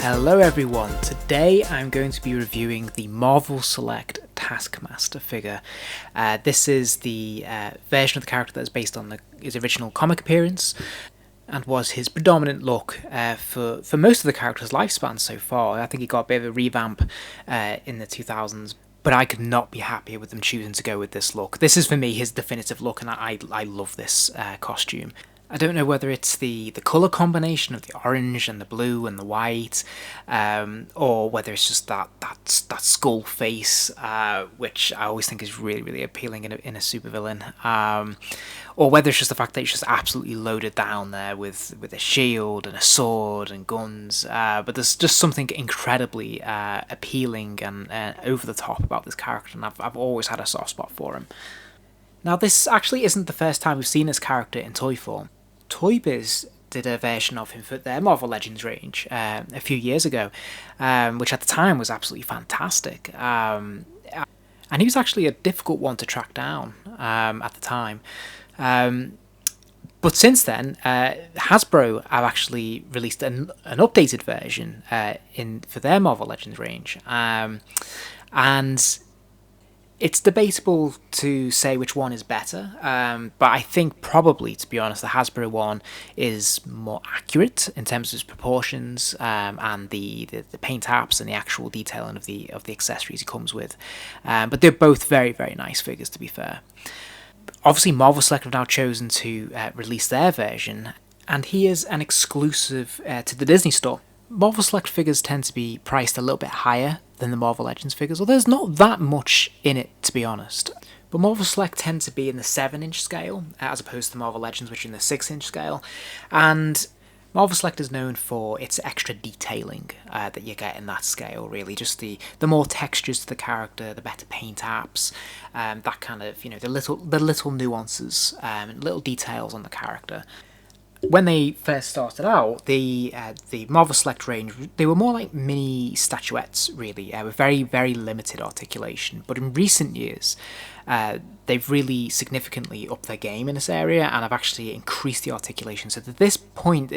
Hello everyone, today I'm going to be reviewing the Marvel Select Taskmaster figure. This is the version of the character that is based on his original comic appearance and was his predominant look for most of the character's lifespan so far. I think he got a bit of a revamp in the 2000s, but I could not be happier with them choosing to go with this look. This is for me his definitive look, and I love this costume. I don't know whether it's the colour combination of the orange and the blue and the white, or whether it's just that skull face, which I always think is really appealing in a supervillain, or whether it's just the fact that it's just absolutely loaded down there with a shield and a sword and guns. But there's just something incredibly appealing and over the top about this character, and I've always had a soft spot for him. Now, this actually isn't the first time we've seen this character in toy form. Toy Biz did a version of him for their Marvel Legends range a few years ago, which at the time was absolutely fantastic. And he was actually a difficult one to track down at the time. But since then, Hasbro have actually released an updated version for their Marvel Legends range. And it's debatable to say which one is better, but I think probably, to be honest, the Hasbro one is more accurate in terms of its proportions and the paint apps and the actual detailing of the accessories it comes with. But they're both very nice figures, to be fair. Obviously, Marvel Select have now chosen to release their version, and he is an exclusive to the Disney Store. Marvel Select figures tend to be priced a little bit higher than the Marvel Legends figures, although there's not that much in it, to be honest. But Marvel Select tend to be in the 7-inch scale, as opposed to Marvel Legends, which are in the 6-inch scale. And Marvel Select is known for its extra detailing that you get in that scale, really. Just the more textures to the character, the better paint apps, that kind of, the little nuances, little details on the character. When they first started out, the Marvel Select range, they were more like mini statuettes, really, with very limited articulation. But in recent years, they've really significantly upped their game in this area and have actually increased the articulation. So at this point,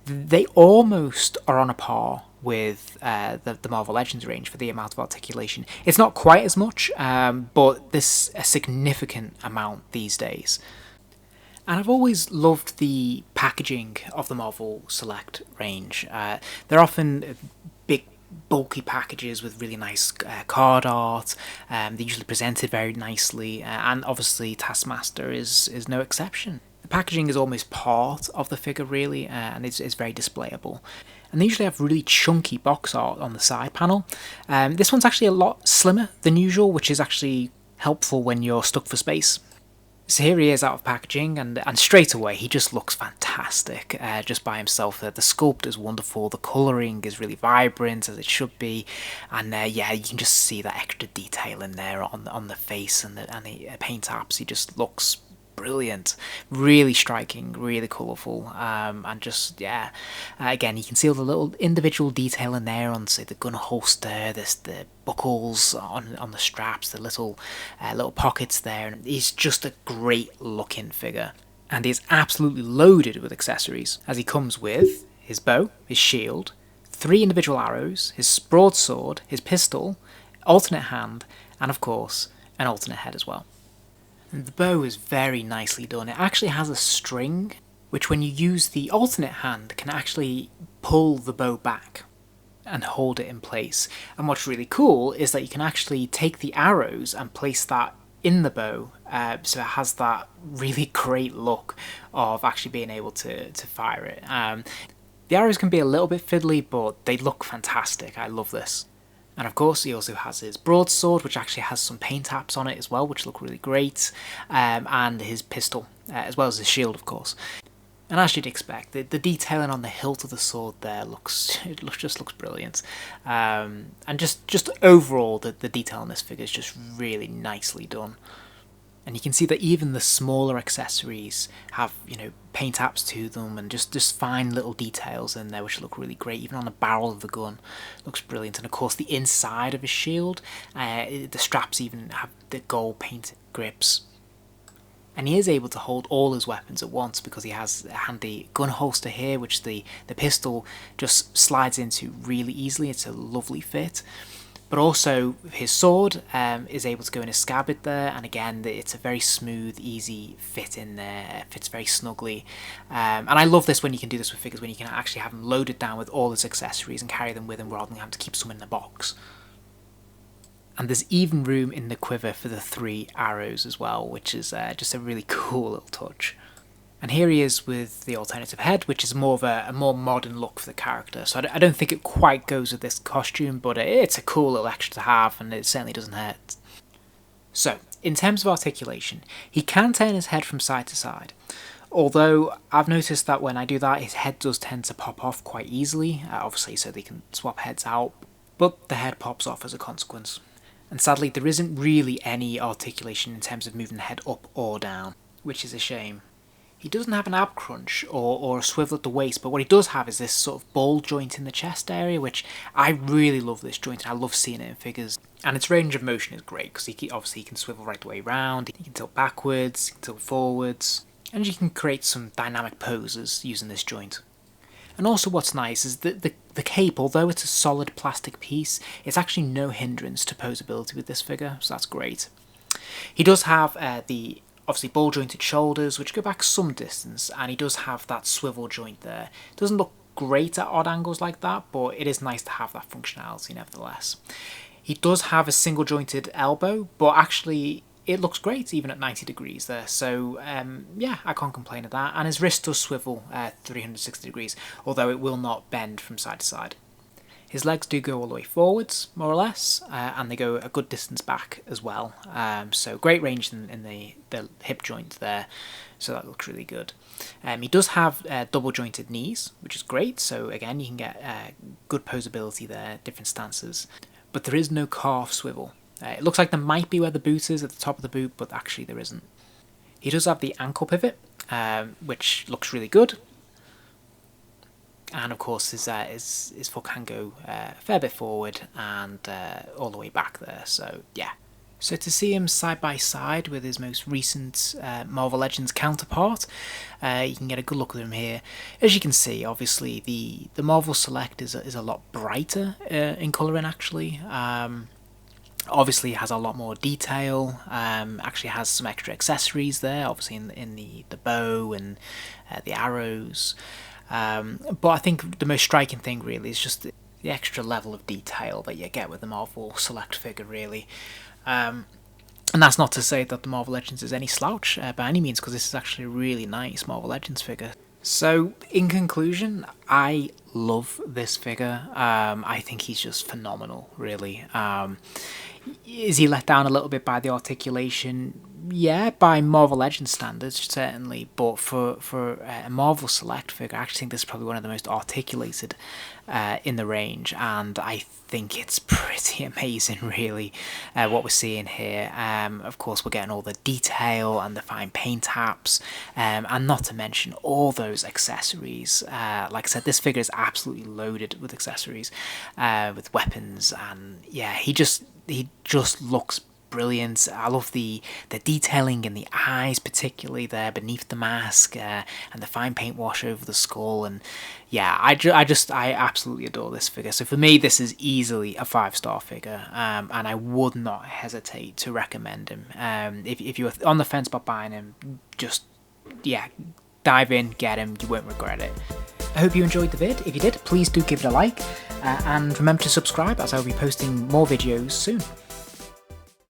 they almost are on a par with the Marvel Legends range for the amount of articulation. It's not quite as much, but there's a significant amount these days. And I've always loved the packaging of the Marvel Select range. They're often big, bulky packages with really nice card art. They're usually presented very nicely, and obviously Taskmaster is no exception. The packaging is almost part of the figure, really, and it's very displayable. And they usually have really chunky box art on the side panel. This one's actually a lot slimmer than usual, which is actually helpful when you're stuck for space. So here he is out of packaging, and straight away he just looks fantastic just by himself. The sculpt is wonderful, the colouring is really vibrant, as it should be, and yeah, you can just see that extra detail in there on the face and the paint apps. He just looks brilliant, really striking, really colourful, and just, yeah, again, you can see all the little individual detail in there on, say, the gun holster, the buckles on the straps, the little pockets there, and he's just a great looking figure, and he's absolutely loaded with accessories, as he comes with his bow, his shield, 3 individual arrows, his broadsword, his pistol, alternate hand, and of course an alternate head as well. And the bow is very nicely done. It actually has a string, which when you use the alternate hand can actually pull the bow back and hold it in place. And what's really cool is that you can actually take the arrows and place that in the bow, so it has that really great look of actually being able to fire it. The arrows can be a little bit fiddly, but they look fantastic. I love this. And of course he also has his broadsword, which actually has some paint apps on it as well, which look really great, and his pistol, as well as his shield, of course. And as you'd expect, the detailing on the hilt of the sword there just looks brilliant. And just overall, the detail on this figure is just really nicely done. And you can see that even the smaller accessories have, paint apps to them, and just fine little details in there which look really great. Even on the barrel of the gun, looks brilliant. And of course the inside of his shield, the straps even have the gold painted grips. And he is able to hold all his weapons at once because he has a handy gun holster here, which the pistol just slides into really easily. It's a lovely fit. But also his sword is able to go in a scabbard there, and again it's a very smooth, easy fit in there. It fits very snugly, and I love this when you can do this with figures, when you can actually have them loaded down with all his accessories and carry them with him rather than having to keep some in the box. And there's even room in the quiver for the 3 arrows as well, which is just a really cool little touch. And here he is with the alternative head, which is more of a more modern look for the character. So I don't think it quite goes with this costume, but it's a cool little extra to have, and it certainly doesn't hurt. So, in terms of articulation, he can turn his head from side to side. Although I've noticed that when I do that, his head does tend to pop off quite easily, obviously so they can swap heads out, but the head pops off as a consequence. And sadly, there isn't really any articulation in terms of moving the head up or down, which is a shame. He doesn't have an ab crunch or a swivel at the waist, but what he does have is this sort of ball joint in the chest area, which I really love this joint, and I love seeing it in figures. And its range of motion is great, because obviously he can swivel right the way around, he can tilt backwards, he can tilt forwards, and you can create some dynamic poses using this joint. And also what's nice is that the cape, although it's a solid plastic piece, it's actually no hindrance to posability with this figure, so that's great. He does have the obviously ball jointed shoulders, which go back some distance, and he does have that swivel joint there. It doesn't look great at odd angles like that, but it is nice to have that functionality nevertheless. He does have a single jointed elbow, but actually it looks great even at 90 degrees there, so yeah, I can't complain at that. And his wrist does swivel 360 degrees, although it will not bend from side to side. His legs do go all the way forwards, more or less, and they go a good distance back as well. So great range in the hip joint there, so that looks really good. He does have double jointed knees, which is great, so again you can get good posability there, different stances. But there is no calf swivel. It looks like there might be where the boot is, at the top of the boot, but actually there isn't. He does have the ankle pivot, which looks really good. And of course his foot can go a fair bit forward and all the way back there, so yeah. So to see him side by side with his most recent Marvel Legends counterpart, you can get a good look at him here. As you can see, obviously the Marvel Select is a lot brighter in colouring actually. Obviously it has a lot more detail, actually has some extra accessories there, obviously in the bow and the arrows. But I think the most striking thing really is just the extra level of detail that you get with the Marvel Select figure really. And that's not to say that the Marvel Legends is any slouch by any means, because this is actually a really nice Marvel Legends figure. So in conclusion, I love this figure. I think he's just phenomenal really. Is he let down a little bit by the articulation? Yeah, by Marvel Legends standards, certainly, but for a Marvel Select figure, I actually think this is probably one of the most articulated in the range, and I think it's pretty amazing, really, what we're seeing here. Of course, we're getting all the detail and the fine paint apps, and not to mention all those accessories. Like I said, this figure is absolutely loaded with accessories, with weapons, and yeah, he just looks brilliant. I love the detailing in the eyes, particularly there beneath the mask, and the fine paint wash over the skull, and yeah, I absolutely adore this figure. So for me, this is easily a 5-star figure, and I would not hesitate to recommend him. If you're on the fence about buying him, just yeah, dive in, get him, you won't regret it. I hope you enjoyed the vid. If you did, please do give it a like, and remember to subscribe, as I'll be posting more videos soon.